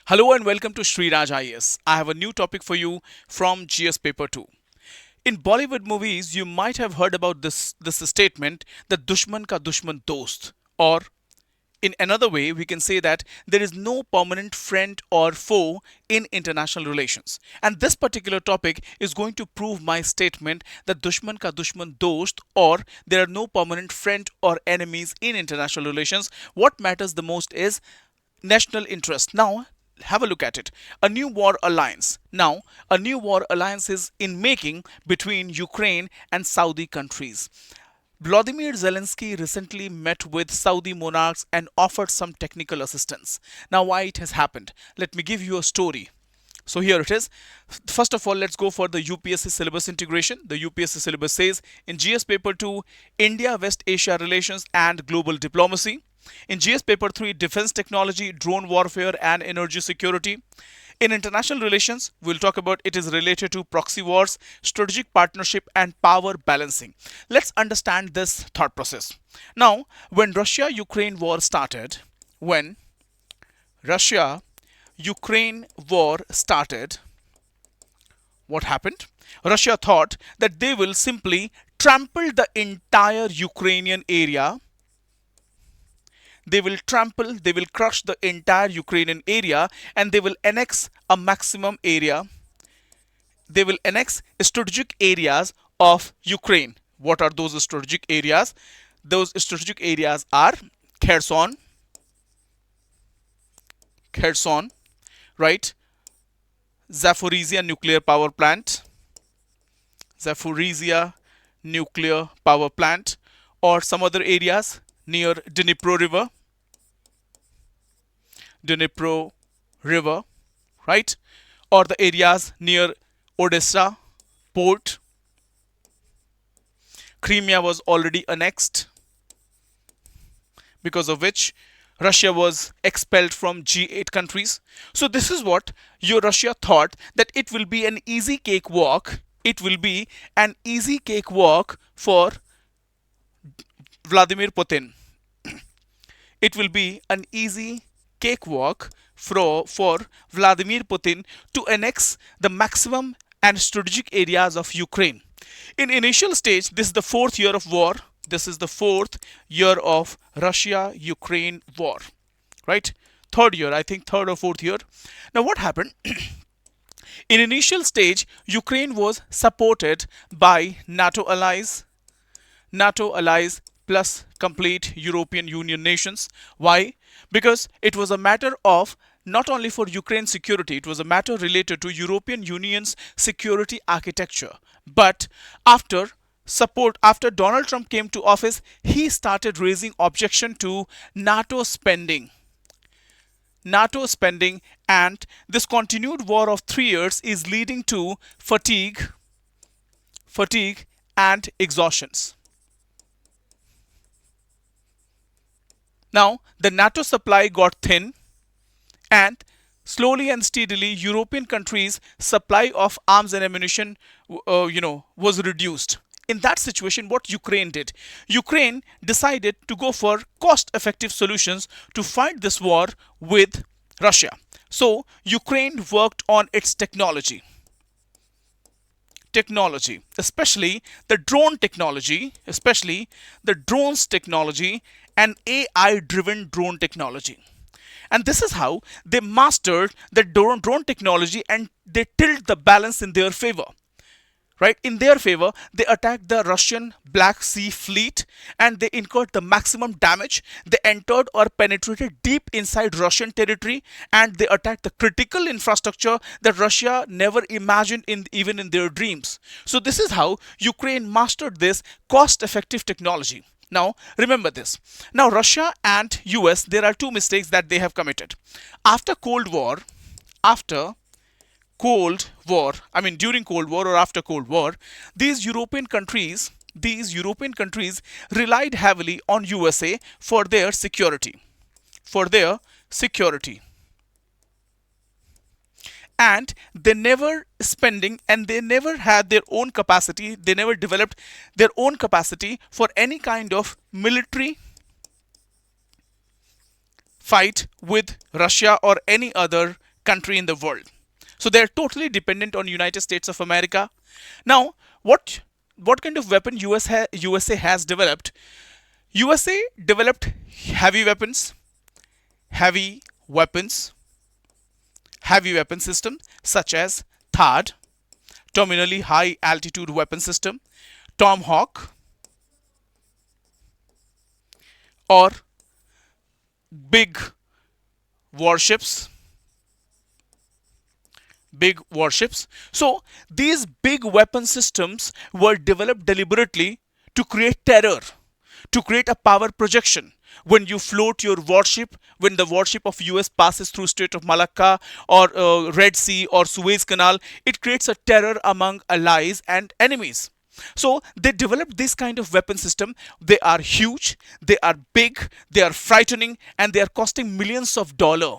Hello and welcome to Sriraj IAS. I have a new topic for you from GS Paper 2. In Bollywood movies, you might have heard about this statement that Dushman ka Dushman dost. Or, in another way, we can say that there is no permanent friend or foe in international relations. And this particular topic is going to prove my statement that Dushman ka Dushman dost, or there are no permanent friend or enemies in international relations. What matters the most is national interest. Now, have a look at it. A new war alliance. Now, a new war alliance is in making between Ukraine and Saudi countries. Vladimir Zelensky recently met with Saudi monarchs and offered some technical assistance. Now, why it has happened? Let me give you a story. So here it is. First of all, let's go for the UPSC syllabus integration. The UPSC syllabus says in GS paper 2, India West Asia relations and global diplomacy. In GS paper 3, defense technology, drone warfare and energy security. In international relations, we'll talk about it is related to proxy wars, strategic partnership and power balancing. Let's understand this thought process. Now, when Russia-Ukraine war started, when Russia-Ukraine war started, what happened? Russia thought that they will simply trample the entire Ukrainian area. They will crush the entire Ukrainian area and they will annex a maximum area. They will annex strategic areas of Ukraine. What are those strategic areas? Those strategic areas are Kherson, right? Zaporizhia nuclear power plant, or some other areas near Dnipro River, right? Or the areas near Odessa port. Crimea was already annexed, because of which Russia was expelled from G8 countries. So this is what your Russia thought, that it will be an easy cakewalk. It will be an easy cakewalk for Vladimir Putin. It will be an easy cakewalk for Vladimir Putin to annex the maximum and strategic areas of Ukraine. In initial stage, this is the fourth year of war. This is the fourth year of Russia-Ukraine war, right? Third year, I think third or fourth year. Now what happened? In initial stage, Ukraine was supported by NATO allies plus complete European Union nations. Why? Because it was a matter of not only for Ukraine's security, it was a matter related to European Union's security architecture. But after Donald Trump came to office, he started raising objection to NATO spending. And this continued war of 3 years is leading to fatigue and exhaustions. Now, the NATO supply got thin, and slowly and steadily, European countries' supply of arms and ammunition, was reduced. In that situation, what Ukraine did? Ukraine decided to go for cost-effective solutions to fight this war with Russia. So, Ukraine worked on its technology, especially the drone technology, especially the drones technology and AI driven drone technology. And this is how they mastered the drone technology and they tilt the balance in their favor. Right? In their favor, they attacked the Russian Black Sea fleet and they incurred the maximum damage. They entered or penetrated deep inside Russian territory and they attacked the critical infrastructure that Russia never imagined even in their dreams. So this is how Ukraine mastered this cost-effective technology. Now, remember this. Now, Russia and US, there are two mistakes that they have committed. During Cold War or after Cold War, these European countries relied heavily on USA for their security. And they never had their own capacity. They never developed their own capacity for any kind of military fight with Russia or any other country in the world. So they're totally dependent on United States of America. Now, what kind of weapon USA has developed? USA developed heavy weapons, heavy weapons, heavy weapon system such as THAAD, terminally high altitude weapon system, Tomahawk, or big warships. Big warships. So these big weapon systems were developed deliberately to create terror, to create a power projection. When you float your warship, when the warship of US passes through Strait of Malacca or Red Sea or Suez Canal, it creates a terror among allies and enemies. So they developed this kind of weapon system. They are huge, they are big, they are frightening, and they are costing millions of dollars.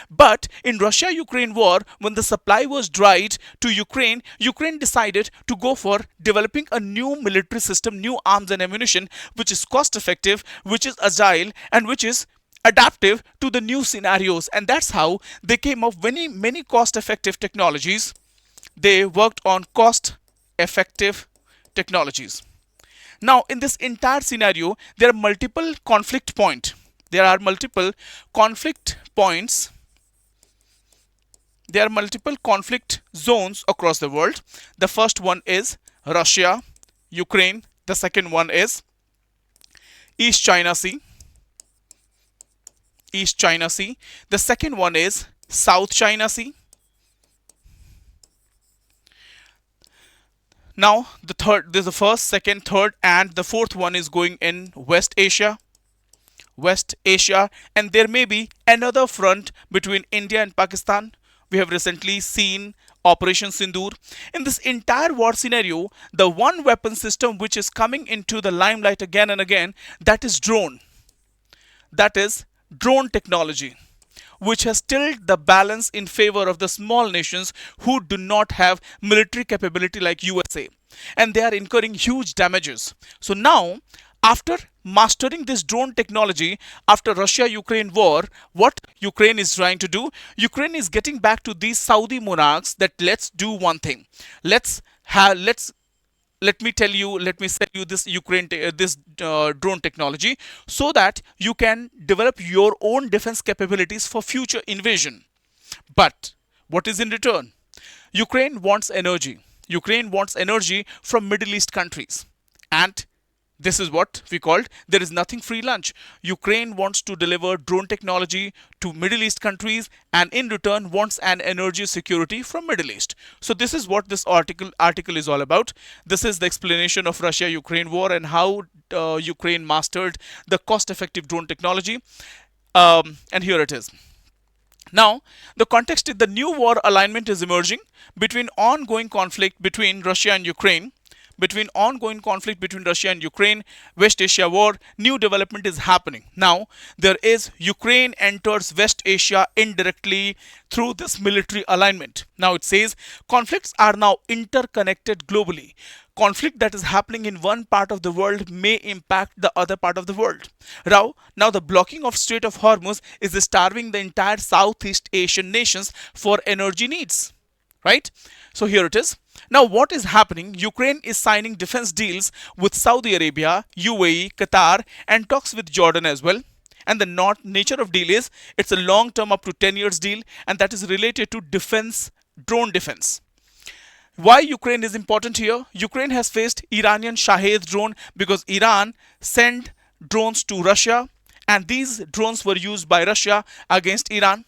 But in Russia-Ukraine war, when the supply was dried to Ukraine, Ukraine decided to go for developing a new military system, new arms and ammunition, which is cost effective, which is agile, and which is adaptive to the new scenarios. And that's how they came up with many cost effective technologies. They worked on cost effective technologies. Now, in this entire scenario, there are multiple conflict points. There are multiple conflict points. There are multiple conflict zones across the world. The first one is Russia, Ukraine. The second one is East China Sea. East China Sea. The second one is South China Sea. Now, there's the first, second, third, and the fourth one is going in West Asia. West Asia, and there may be another front between India and Pakistan. We have recently seen Operation Sindoor. In this entire war scenario, the one weapon system which is coming into the limelight again and again, that is drone. That is drone technology, which has tilted the balance in favor of the small nations who do not have military capability like USA, and they are incurring huge damages. So now, after mastering this drone technology, after Russia-Ukraine war, what Ukraine is trying to do, Ukraine is getting back to these Saudi monarchs that let's do one thing. Let me sell you this drone technology so that you can develop your own defense capabilities for future invasion. But what is in return? Ukraine wants energy. Ukraine wants energy from Middle East countries. And this is what we called there is nothing free lunch. Ukraine wants to deliver drone technology to Middle East countries and in return wants an energy security from Middle East. So this is what this article is all about. This is the explanation of Russia-Ukraine war and how Ukraine mastered the cost-effective drone technology. And here it is. Now, the context is the new war alignment is emerging between ongoing conflict between Russia and Ukraine. West Asia war, new development is happening. Now, there is Ukraine enters West Asia indirectly through this military alignment. Now, it says conflicts are now interconnected globally. Conflict that is happening in one part of the world may impact the other part of the world. Now the blocking of Strait of Hormuz is starving the entire Southeast Asian nations for energy needs. Right? So here it is. Now what is happening? Ukraine is signing defense deals with Saudi Arabia, UAE, Qatar, and talks with Jordan as well. And the nature of deal is it's a long term up to 10 years deal, and that is related to defense, drone defense. Why Ukraine is important here? Ukraine has faced Iranian Shahed drone because Iran sent drones to Russia, and these drones were used by Russia against Iran.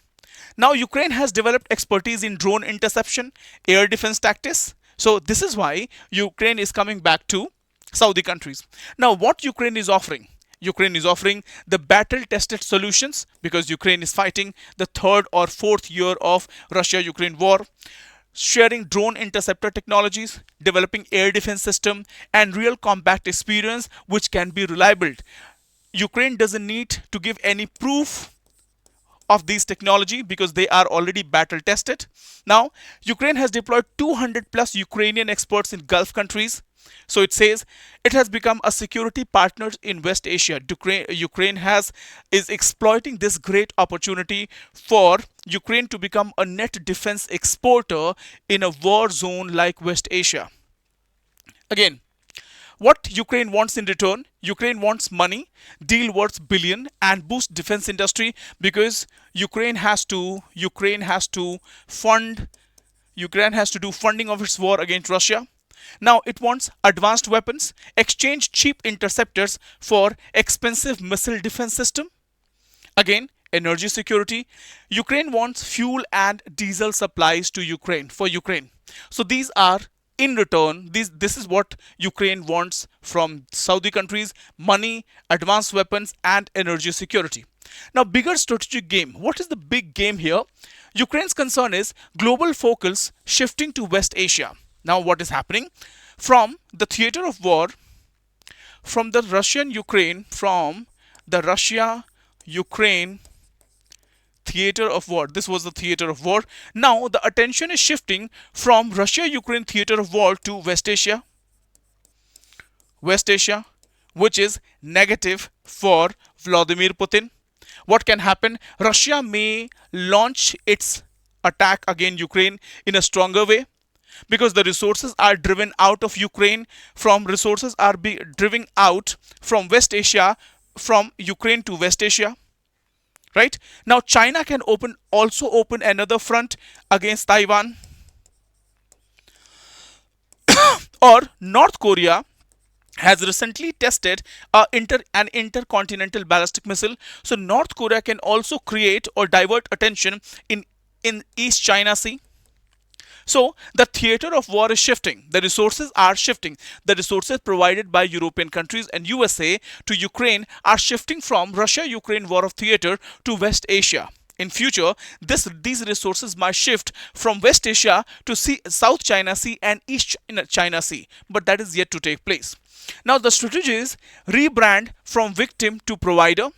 Now Ukraine has developed expertise in drone interception, air defense tactics. So this is why Ukraine is coming back to Saudi countries. Now what Ukraine is offering? Ukraine is offering the battle-tested solutions because Ukraine is fighting the third or fourth year of Russia-Ukraine war. Sharing drone interceptor technologies, developing air defense system, and real combat experience which can be reliable. Ukraine doesn't need to give any proof of these technology because they are already battle tested. Now, Ukraine has deployed 200 plus Ukrainian experts in Gulf countries. So it says it has become a security partner in West Asia. Ukraine is exploiting this great opportunity for Ukraine to become a net defense exporter in a war zone like West Asia. Again, what Ukraine wants in return? Ukraine wants money, deal worth billion, and boost defense industry because Ukraine has to do funding of its war against Russia. Now it wants advanced weapons, exchange cheap interceptors for expensive missile defense system. Again, energy security. Ukraine wants fuel and diesel supplies to Ukraine. So these are in return, this is what Ukraine wants from Saudi countries: money, advanced weapons, and energy security. Now, bigger strategic game. What is the big game here? Ukraine's concern is global focus shifting to West Asia. Now, what is happening? From the theater of war, from the Russia-Ukraine theater of war. This was the theater of war. Now the attention is shifting from Russia-Ukraine theater of war to West Asia. West Asia, which is negative for Vladimir Putin. What can happen? Russia may launch its attack against Ukraine in a stronger way because the resources are driven out of Ukraine, driven out from West Asia, from Ukraine to West Asia. Right? Now China can also open another front against Taiwan. Or North Korea has recently tested an intercontinental ballistic missile. So North Korea can also create or divert attention in East China Sea. So the theater of war is shifting. The resources are shifting. The resources provided by European countries and USA to Ukraine are shifting from Russia-Ukraine war of theater to West Asia. In future, these resources might shift from West Asia to South China Sea and East China Sea. But that is yet to take place. Now the strategy is rebrand from victim to provider.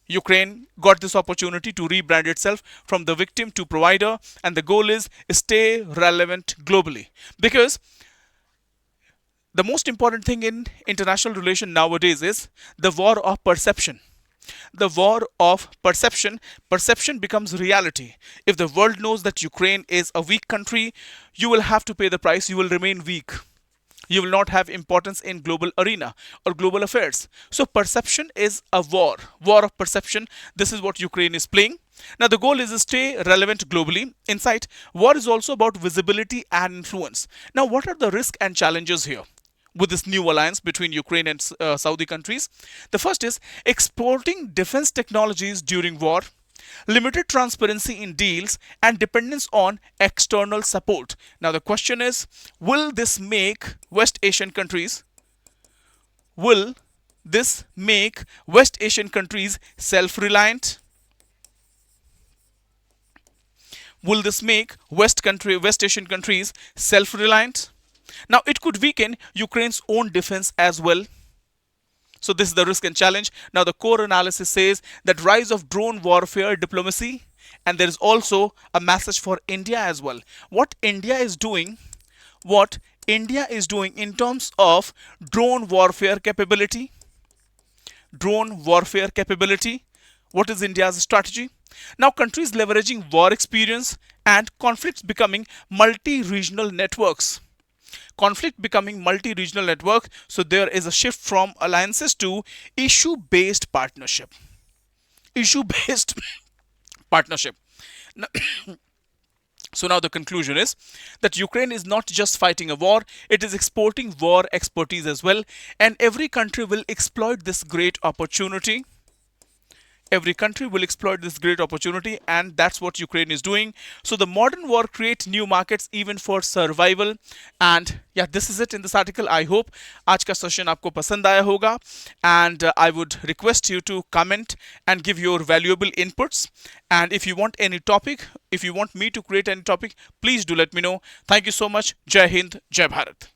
Ukraine got this opportunity to rebrand itself from the victim to provider, and the goal is stay relevant globally. Because the most important thing in international relation nowadays is the war of perception. The war of perception. Perception becomes reality. If the world knows that Ukraine is a weak country, you will have to pay the price. You will remain weak. You will not have importance in global arena or global affairs. So perception is a war of perception. This is what Ukraine is playing. Now the goal is to stay relevant globally. Inside, war is also about visibility and influence. Now what are the risks and challenges here with this new alliance between Ukraine and Saudi countries? The first is exporting defense technologies during war, limited transparency in deals, and dependence on external support. Now the question is, will this make West Asian countries self-reliant? Will this make West Asian countries self-reliant? Now it could weaken Ukraine's own defense as well. So this is the risk and challenge. Now the core analysis says that rise of drone warfare diplomacy, and there is also a message for India as well. What India is doing in terms of drone warfare capability. What is India's strategy? Now countries leveraging war experience and conflicts becoming multi-regional networks. So there is a shift from alliances to issue-based partnership. Now, so now the conclusion is that Ukraine is not just fighting a war, it is exporting war expertise as well, and every country will exploit this great opportunity. And that's what Ukraine is doing. So the modern war creates new markets even for survival. And yeah, this is it in this article. I hope आज का session आपको पसंद आया होगा, and I would request you to comment and give your valuable inputs. And if you want any topic, if you want me to create any topic, please do let me know. Thank you so much. Jai Hind, Jai Bharat.